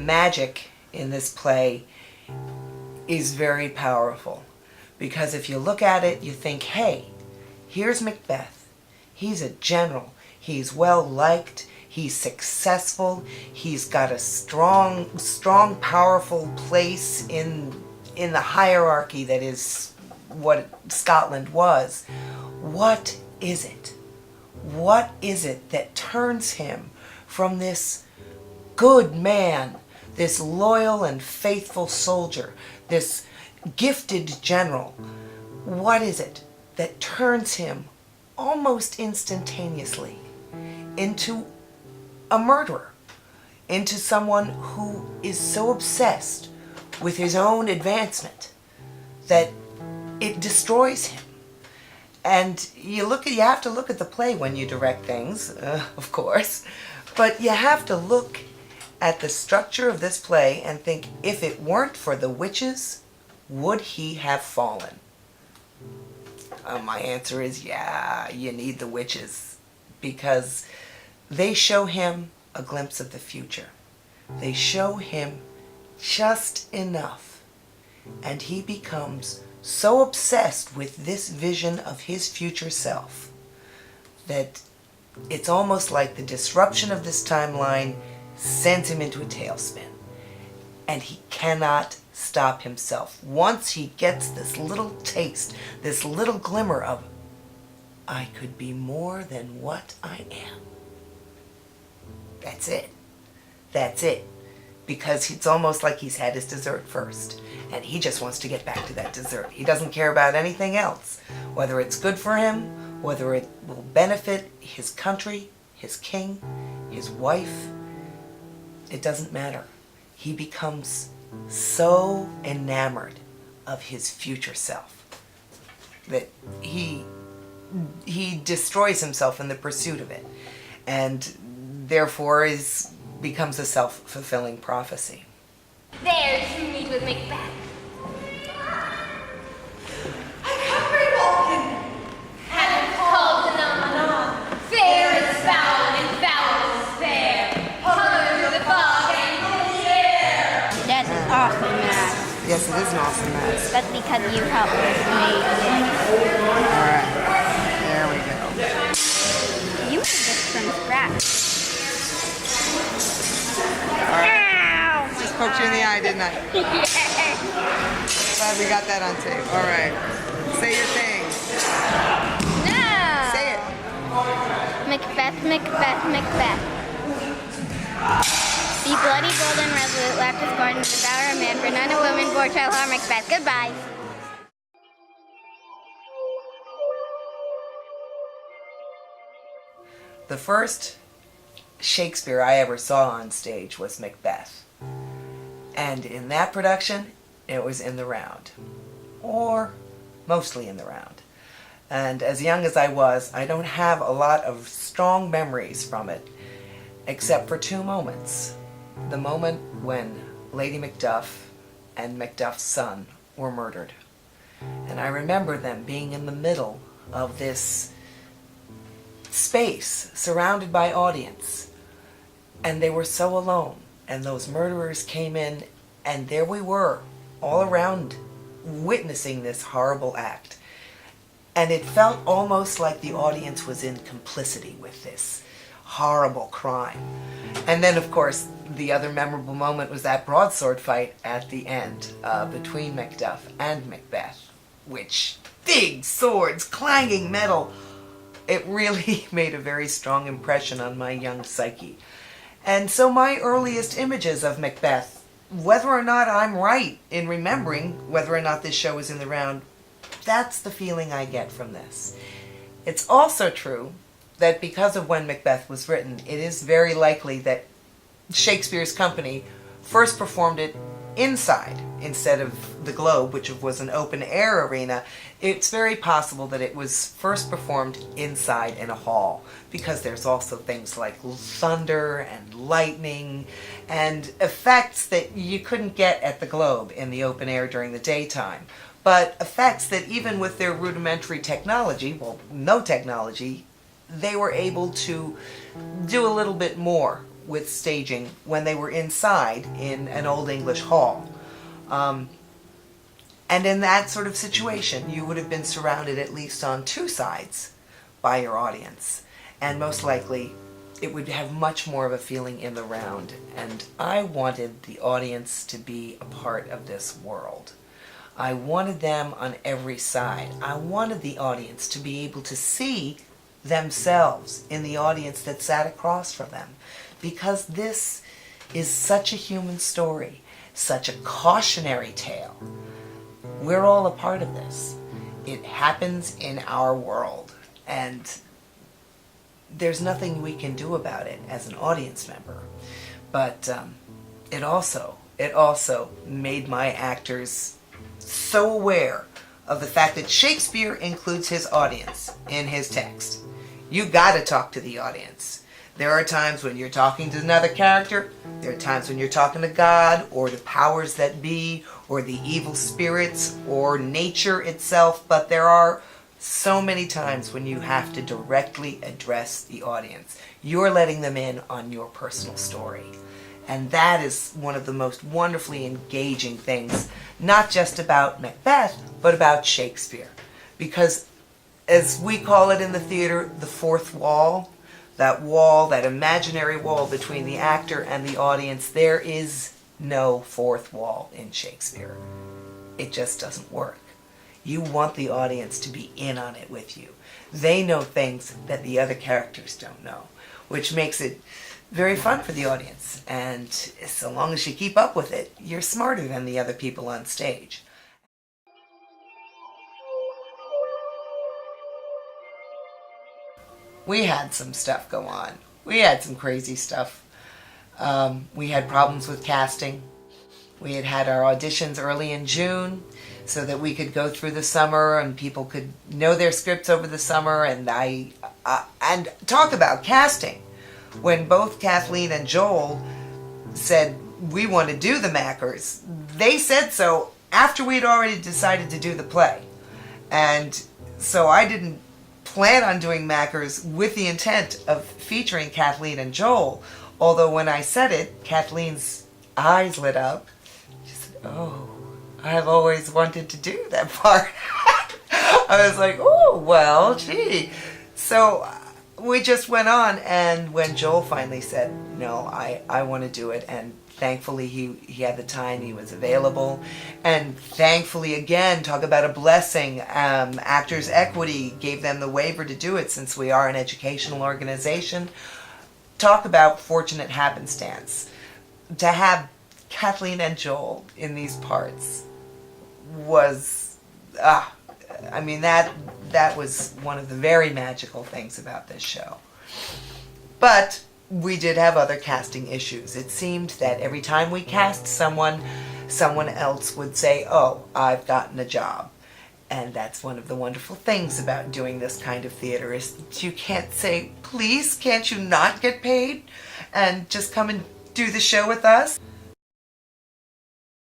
magic in this play is very powerful. Because if you look at it, you think, hey, here's Macbeth. He's a general. He's well liked. He's successful. He's got a strong, powerful place in the hierarchy that is what Scotland was. What is it? What is it that turns him from this good man, this loyal and faithful soldier, this gifted general? What is it that turns him almost instantaneously into a murderer, into someone who is so obsessed with his own advancement that it destroys him? And you have to look at the play when you direct things, of course, but you have to look at the structure of this play and think, if it weren't for the witches, would he have fallen? My answer is, yeah, you need the witches, because they show him a glimpse of the future. They show him just enough, and he becomes so obsessed with this vision of his future self that it's almost like the disruption of this timeline sends him into a tailspin, and he cannot stop himself. Once he gets this little taste, this little glimmer of, I could be more than what I am. That's it. That's it. Because it's almost like he's had his dessert first, and he just wants to get back to that dessert. He doesn't care about anything else, whether it's good for him, whether it will benefit his country, his king, his wife. It doesn't matter. He becomes so enamored of his future self that he destroys himself in the pursuit of it, and therefore becomes a self-fulfilling prophecy. There to meet with Macbeth. I come walking. Haven't called anon. Fair is foul and foul is fair. Hover through the fog and through the air. That's an awesome match. Yes, it is an awesome match. That's because you helped me. Alright, there we go. You made this from scratch. Alright, just poked you in the eye, didn't I? Glad we got that on tape. Alright, say your thing. No! Say it. Macbeth, Macbeth, Macbeth. Be bloody, bold, and resolute, left is born to devour a man, for none a woman bore shall harm Macbeth. Goodbye. The first Shakespeare I ever saw on stage was Macbeth. And in that production, it was in the round. Or mostly in the round. And as young as I was, I don't have a lot of strong memories from it, except for two moments. The moment when Lady Macduff and Macduff's son were murdered. And I remember them being in the middle of this space, surrounded by audience. And they were so alone. And those murderers came in, and there we were, all around, witnessing this horrible act. And it felt almost like the audience was in complicity with this horrible crime. And then, of course, the other memorable moment was that broadsword fight at the end between Macduff and Macbeth, which, big swords, clanging metal, it really made a very strong impression on my young psyche. And so my earliest images of Macbeth, whether or not I'm right in remembering whether or not this show is in the round, that's the feeling I get from this. It's also true that because of when Macbeth was written, it is very likely that Shakespeare's company first performed it inside instead of the Globe, which was an open-air arena. It's very possible that it was first performed inside in a hall, because there's also things like thunder and lightning and effects that you couldn't get at the Globe in the open air during the daytime. But effects that even with their rudimentary technology, well, no technology, they were able to do a little bit more with staging when they were inside in an Old English hall. And in that sort of situation, you would have been surrounded at least on two sides by your audience. And most likely, it would have much more of a feeling in the round. And I wanted the audience to be a part of this world. I wanted them on every side. I wanted the audience to be able to see themselves in the audience that sat across from them. Because this is such a human story, such a cautionary tale. We're all a part of this. It happens in our world, and there's nothing we can do about it as an audience member. But it also made my actors so aware of the fact that Shakespeare includes his audience in his text. You gotta talk to the audience. There are times when you're talking to another character, there are times when you're talking to God, or the powers that be, or the evil spirits, or nature itself, but there are so many times when you have to directly address the audience. You're letting them in on your personal story. And that is one of the most wonderfully engaging things, not just about Macbeth, but about Shakespeare. Because as we call it in the theater, the fourth wall, that imaginary wall between the actor and the audience, there is no fourth wall in Shakespeare. It just doesn't work. You want the audience to be in on it with you. They know things that the other characters don't know, which makes it very fun for the audience. And so long as you keep up with it, you're smarter than the other people on stage. We had some stuff go on. We had some crazy stuff. We had problems with casting. We had our auditions early in June so that we could go through the summer and people could know their scripts over the summer. And and talk about casting. When both Kathleen and Joel said, we want to do the Mackers, they said so after we'd already decided to do the play. And so I didn't plan on doing Mackers with the intent of featuring Kathleen and Joel. Although when I said it, Kathleen's eyes lit up. She said, oh, I've always wanted to do that part. I was like, oh, well, gee. So we just went on, and when Joel finally said, no, I want to do it, and thankfully he had the time, he was available, and thankfully, again, talk about a blessing, Actors Equity gave them the waiver to do it since we are an educational organization. Talk about fortunate happenstance. To have Kathleen and Joel in these parts was, I mean, that was one of the very magical things about this show. But we did have other casting issues. It seemed that every time we cast someone else would say, oh, I've gotten a job. And that's one of the wonderful things about doing this kind of theater, is that you can't say, please, can't you not get paid and just come and do the show with us?